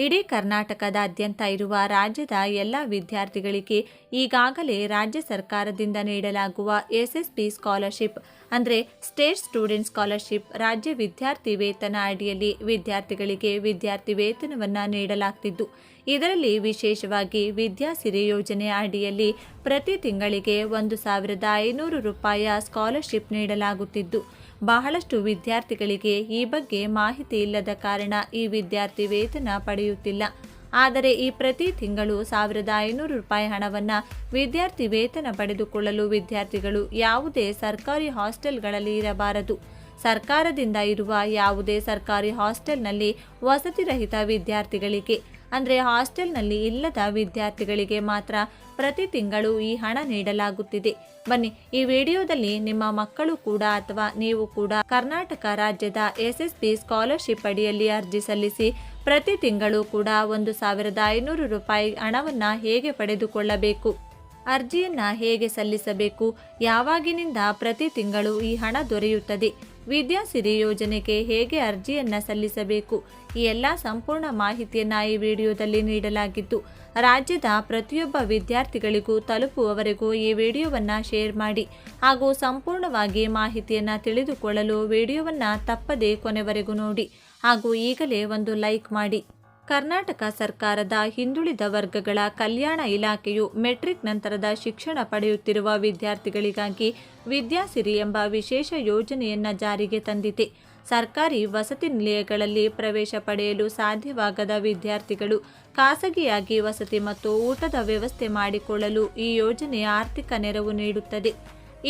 ಇಡೀ ಕರ್ನಾಟಕದಾದ್ಯಂತ ಇರುವ ರಾಜ್ಯದ ಎಲ್ಲ ವಿದ್ಯಾರ್ಥಿಗಳಿಗೆ ಈಗಾಗಲೇ ರಾಜ್ಯ ಸರ್ಕಾರದಿಂದ ನೀಡಲಾಗುವ ಎಸ್ಎಸ್ಪಿ ಸ್ಕಾಲರ್ಶಿಪ್ ಅಂದರೆ ಸ್ಟೇಟ್ ಸ್ಟೂಡೆಂಟ್ ಸ್ಕಾಲರ್ಶಿಪ್ ರಾಜ್ಯ ವಿದ್ಯಾರ್ಥಿ ವೇತನ ಅಡಿಯಲ್ಲಿ ವಿದ್ಯಾರ್ಥಿಗಳಿಗೆ ವಿದ್ಯಾರ್ಥಿ ವೇತನವನ್ನು ನೀಡಲಾಗ್ತಿದ್ದು, ಇದರಲ್ಲಿ ವಿಶೇಷವಾಗಿ ವಿದ್ಯಾಸಿರಿ ಯೋಜನೆ ಅಡಿಯಲ್ಲಿ ಪ್ರತಿ ತಿಂಗಳಿಗೆ 1,500 ರೂಪಾಯಿಯ ಸ್ಕಾಲರ್ಶಿಪ್ ನೀಡಲಾಗುತ್ತಿದ್ದು, ಬಹಳಷ್ಟು ವಿದ್ಯಾರ್ಥಿಗಳಿಗೆ ಈ ಬಗ್ಗೆ ಮಾಹಿತಿ ಇಲ್ಲದ ಕಾರಣ ಈ ವಿದ್ಯಾರ್ಥಿ ವೇತನ ಪಡೆಯುತ್ತಿಲ್ಲ. ಆದರೆ ಈ ಪ್ರತಿ ತಿಂಗಳು 1,500 ರೂಪಾಯಿ ಹಣವನ್ನು ವಿದ್ಯಾರ್ಥಿ ವೇತನ ಪಡೆದುಕೊಳ್ಳಲು ವಿದ್ಯಾರ್ಥಿಗಳು ಯಾವುದೇ ಸರ್ಕಾರಿ ಹಾಸ್ಟೆಲ್ಗಳಲ್ಲಿ ಇರಬಾರದು. ಸರ್ಕಾರದಿಂದ ಇರುವ ಯಾವುದೇ ಸರ್ಕಾರಿ ಹಾಸ್ಟೆಲ್ನಲ್ಲಿ ವಸತಿರಹಿತ ವಿದ್ಯಾರ್ಥಿಗಳಿಗೆ ಅಂದರೆ ಹಾಸ್ಟೆಲ್ನಲ್ಲಿ ಇಲ್ಲದ ವಿದ್ಯಾರ್ಥಿಗಳಿಗೆ ಮಾತ್ರ ಪ್ರತಿ ತಿಂಗಳು ಈ ಹಣ ನೀಡಲಾಗುತ್ತಿದೆ. ಬನ್ನಿ, ಈ ವಿಡಿಯೋದಲ್ಲಿ ನಿಮ್ಮ ಮಕ್ಕಳು ಕೂಡ ಅಥವಾ ನೀವು ಕೂಡ ಕರ್ನಾಟಕ ರಾಜ್ಯದ ಎಸ್ಎಸ್ಪಿ ಸ್ಕಾಲರ್ಶಿಪ್ ಅಡಿಯಲ್ಲಿ ಅರ್ಜಿ ಸಲ್ಲಿಸಿ ಪ್ರತಿ ತಿಂಗಳು ಕೂಡ 1,500 ರೂಪಾಯಿ ಹಣವನ್ನು ಹೇಗೆ ಪಡೆದುಕೊಳ್ಳಬೇಕು, ಅರ್ಜಿಯನ್ನು ಹೇಗೆ ಸಲ್ಲಿಸಬೇಕು, ಯಾವಾಗಿನಿಂದ ಪ್ರತಿ ತಿಂಗಳು ಈ ಹಣ ದೊರೆಯುತ್ತದೆ, ವಿದ್ಯಾಸಿರಿ ಯೋಜನೆಗೆ ಹೇಗೆ ಅರ್ಜಿಯನ್ನು ಸಲ್ಲಿಸಬೇಕು, ಈ ಎಲ್ಲ ಸಂಪೂರ್ಣ ಮಾಹಿತಿಯನ್ನು ಈ ವಿಡಿಯೋದಲ್ಲಿ ನೀಡಲಾಗಿದ್ದು, ರಾಜ್ಯದ ಪ್ರತಿಯೊಬ್ಬ ವಿದ್ಯಾರ್ಥಿಗಳಿಗೂ ತಲುಪುವವರೆಗೂ ಈ ವಿಡಿಯೋವನ್ನು ಶೇರ್ ಮಾಡಿ ಹಾಗೂ ಸಂಪೂರ್ಣವಾಗಿ ಮಾಹಿತಿಯನ್ನು ತಿಳಿದುಕೊಳ್ಳಲು ವಿಡಿಯೋವನ್ನು ತಪ್ಪದೇ ಕೊನೆವರೆಗೂ ನೋಡಿ ಹಾಗೂ ಈಗಲೇ ಒಂದು ಲೈಕ್ ಮಾಡಿ. ಕರ್ನಾಟಕ ಸರ್ಕಾರದ ಹಿಂದುಳಿದ ವರ್ಗಗಳ ಕಲ್ಯಾಣ ಇಲಾಖೆಯು ಮೆಟ್ರಿಕ್ ನಂತರದ ಶಿಕ್ಷಣ ಪಡೆಯುತ್ತಿರುವ ವಿದ್ಯಾರ್ಥಿಗಳಿಗಾಗಿ ವಿದ್ಯಾಸಿರಿ ಎಂಬ ವಿಶೇಷ ಯೋಜನೆಯನ್ನು ಜಾರಿಗೆ ತಂದಿದೆ. ಸರ್ಕಾರಿ ವಸತಿ ನಿಲಯಗಳಲ್ಲಿ ಪ್ರವೇಶ ಪಡೆಯಲು ಸಾಧ್ಯವಾಗದ ವಿದ್ಯಾರ್ಥಿಗಳು ಖಾಸಗಿಯಾಗಿ ವಸತಿ ಮತ್ತು ಊಟದ ವ್ಯವಸ್ಥೆ ಮಾಡಿಕೊಳ್ಳಲು ಈ ಯೋಜನೆ ಆರ್ಥಿಕ ನೆರವು ನೀಡುತ್ತದೆ.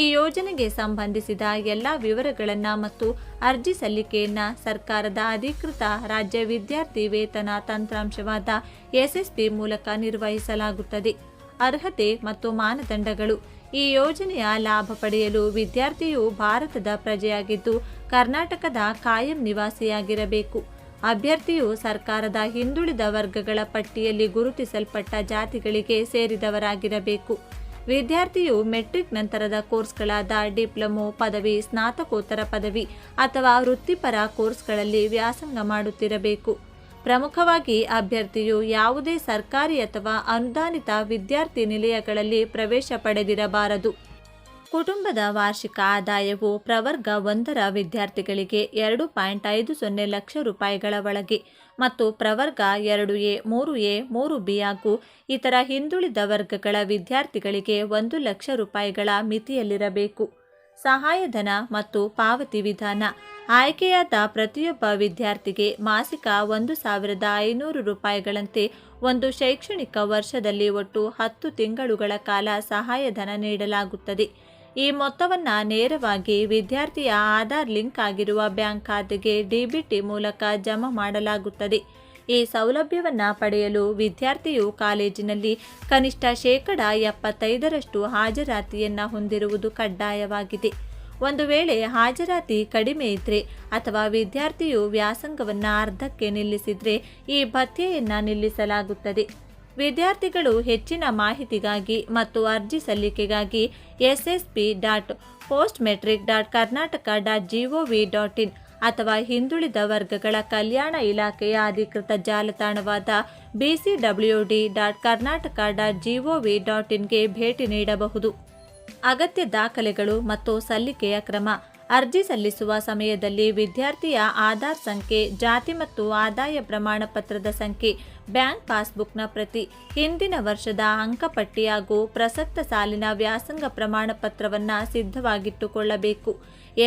ಈ ಯೋಜನೆಗೆ ಸಂಬಂಧಿಸಿದ ಎಲ್ಲ ವಿವರಗಳನ್ನು ಮತ್ತು ಅರ್ಜಿ ಸಲ್ಲಿಕೆಯನ್ನು ಸರ್ಕಾರದ ಅಧಿಕೃತ ರಾಜ್ಯ ವಿದ್ಯಾರ್ಥಿ ವೇತನ ತಂತ್ರಾಂಶವಾದ ಎಸ್ಎಸ್ಪಿ ಮೂಲಕ ನಿರ್ವಹಿಸಲಾಗುತ್ತದೆ. ಅರ್ಹತೆ ಮತ್ತು ಮಾನದಂಡಗಳು. ಈ ಯೋಜನೆಯ ಲಾಭ ಪಡೆಯಲು ವಿದ್ಯಾರ್ಥಿಯು ಭಾರತದ ಪ್ರಜೆಯಾಗಿದ್ದು ಕರ್ನಾಟಕದ ಕಾಯಂ ನಿವಾಸಿಯಾಗಿರಬೇಕು. ಅಭ್ಯರ್ಥಿಯು ಸರ್ಕಾರದ ಹಿಂದುಳಿದ ವರ್ಗಗಳ ಪಟ್ಟಿಯಲ್ಲಿ ಗುರುತಿಸಲ್ಪಟ್ಟ ಜಾತಿಗಳಿಗೆ ಸೇರಿದವರಾಗಿರಬೇಕು. ವಿದ್ಯಾರ್ಥಿಯು ಮೆಟ್ರಿಕ್ ನಂತರದ ಕೋರ್ಸ್ಗಳಾದ ಡಿಪ್ಲೊಮೊ ಪದವಿ, ಸ್ನಾತಕೋತ್ತರ ಪದವಿ ಅಥವಾ ವೃತ್ತಿಪರ ಕೋರ್ಸ್ಗಳಲ್ಲಿ ವ್ಯಾಸಂಗ ಮಾಡುತ್ತಿರಬೇಕು. ಪ್ರಮುಖವಾಗಿ ಅಭ್ಯರ್ಥಿಯು ಯಾವುದೇ ಸರ್ಕಾರಿ ಅಥವಾ ಅನುದಾನಿತ ವಿದ್ಯಾರ್ಥಿ ನಿಲಯಗಳಲ್ಲಿ ಪ್ರವೇಶ ಪಡೆದಿರಬಾರದು. ಕುಟುಂಬದ ವಾರ್ಷಿಕ ಆದಾಯವು ಪ್ರವರ್ಗ 1ರ ವಿದ್ಯಾರ್ಥಿಗಳಿಗೆ 2.50 ಲಕ್ಷ ರೂಪಾಯಿಗಳ ಒಳಗೆ ಮತ್ತು ಪ್ರವರ್ಗ 2A, 3A, 3B ಹಾಗೂ ಇತರ ಹಿಂದುಳಿದ ವರ್ಗಗಳ ವಿದ್ಯಾರ್ಥಿಗಳಿಗೆ 1 ಲಕ್ಷ ರೂಪಾಯಿಗಳ ಮಿತಿಯಲ್ಲಿರಬೇಕು. ಸಹಾಯಧನ ಮತ್ತು ಪಾವತಿ ವಿಧಾನ. ಆಯ್ಕೆಯಾದ ಪ್ರತಿಯೊಬ್ಬ ವಿದ್ಯಾರ್ಥಿಗೆ ಮಾಸಿಕ 1,500 ರೂಪಾಯಿಗಳಂತೆ ಒಂದು ಶೈಕ್ಷಣಿಕ ವರ್ಷದಲ್ಲಿ ಒಟ್ಟು 10 ತಿಂಗಳುಗಳ ಕಾಲ ಸಹಾಯಧನ ನೀಡಲಾಗುತ್ತದೆ. ಈ ಮೊತ್ತವನ್ನು ನೇರವಾಗಿ ವಿದ್ಯಾರ್ಥಿಯ ಆಧಾರ್ ಲಿಂಕ್ ಆಗಿರುವ ಬ್ಯಾಂಕ್ ಖಾತೆಗೆ ಡಿಬಿಟಿ ಮೂಲಕ ಜಮಾ ಮಾಡಲಾಗುತ್ತದೆ. ಈ ಸೌಲಭ್ಯವನ್ನು ಪಡೆಯಲು ವಿದ್ಯಾರ್ಥಿಯು ಕಾಲೇಜಿನಲ್ಲಿ ಕನಿಷ್ಠ 75% ಹಾಜರಾತಿಯನ್ನು ಹೊಂದಿರುವುದು ಕಡ್ಡಾಯವಾಗಿದೆ. ಒಂದು ವೇಳೆ ಹಾಜರಾತಿ ಕಡಿಮೆ ಇದ್ದರೆ ಅಥವಾ ವಿದ್ಯಾರ್ಥಿಯು ವ್ಯಾಸಂಗವನ್ನು ಅರ್ಧಕ್ಕೆ ನಿಲ್ಲಿಸಿದರೆ ಈ ಭತ್ಯೆಯನ್ನು ನಿಲ್ಲಿಸಲಾಗುತ್ತದೆ. ವಿದ್ಯಾರ್ಥಿಗಳು ಹೆಚ್ಚಿನ ಮಾಹಿತಿಗಾಗಿ ಮತ್ತು ಅರ್ಜಿ ಸಲ್ಲಿಕೆಗಾಗಿ ssp.postmetric.karnataka.gov.in ಅಥವಾ ಹಿಂದುಳಿದ ವರ್ಗಗಳ ಕಲ್ಯಾಣ ಇಲಾಖೆಯ ಅಧಿಕೃತ ಜಾಲತಾಣವಾದ bcwd.karnataka.gov.inಗೆ ಭೇಟಿ ನೀಡಬಹುದು. ಅಗತ್ಯ ದಾಖಲೆಗಳು ಮತ್ತು ಸಲ್ಲಿಕೆಯ ಕ್ರಮ. ಅರ್ಜಿ ಸಲ್ಲಿಸುವ ಸಮಯದಲ್ಲಿ ವಿದ್ಯಾರ್ಥಿಯ ಆಧಾರ್ ಸಂಖ್ಯೆ, ಜಾತಿ ಮತ್ತು ಆದಾಯ ಪ್ರಮಾಣ ಪತ್ರದ ಸಂಖ್ಯೆ, ಬ್ಯಾಂಕ್ ಪಾಸ್ಬುಕ್ನ ಪ್ರತಿ, ಹಿಂದಿನ ವರ್ಷದ ಅಂಕಪಟ್ಟಿ ಹಾಗೂ ಪ್ರಸಕ್ತ ಸಾಲಿನ ವ್ಯಾಸಂಗ ಪ್ರಮಾಣ ಪತ್ರವನ್ನು ಸಿದ್ಧವಾಗಿಟ್ಟುಕೊಳ್ಳಬೇಕು.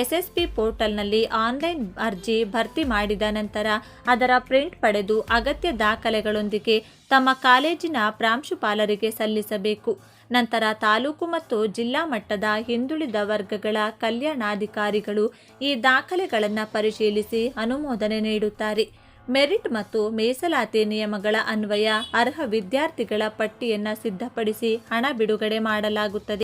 ಎಸ್ಎಸ್ಪಿ ಪೋರ್ಟಲ್ನಲ್ಲಿ ಆನ್ಲೈನ್ ಅರ್ಜಿ ಭರ್ತಿ ಮಾಡಿದ ನಂತರ ಅದರ ಪ್ರಿಂಟ್ ಪಡೆದು ಅಗತ್ಯ ದಾಖಲೆಗಳೊಂದಿಗೆ ತಮ್ಮ ಕಾಲೇಜಿನ ಪ್ರಾಂಶುಪಾಲರಿಗೆ ಸಲ್ಲಿಸಬೇಕು. ನಂತರ ತಾಲೂಕು ಮತ್ತು ಜಿಲ್ಲಾ ಮಟ್ಟದ ಹಿಂದುಳಿದ ವರ್ಗಗಳ ಕಲ್ಯಾಣಾಧಿಕಾರಿಗಳು ಈ ದಾಖಲೆಗಳನ್ನು ಪರಿಶೀಲಿಸಿ ಅನುಮೋದನೆ ನೀಡುತ್ತಾರೆ. ಮೆರಿಟ್ ಮತ್ತು ಮೀಸಲಾತಿ ನಿಯಮಗಳ ಅನ್ವಯ ಅರ್ಹ ವಿದ್ಯಾರ್ಥಿಗಳ ಪಟ್ಟಿಯನ್ನು ಸಿದ್ಧಪಡಿಸಿ ಹಣ ಬಿಡುಗಡೆ ಮಾಡಲಾಗುತ್ತದೆ.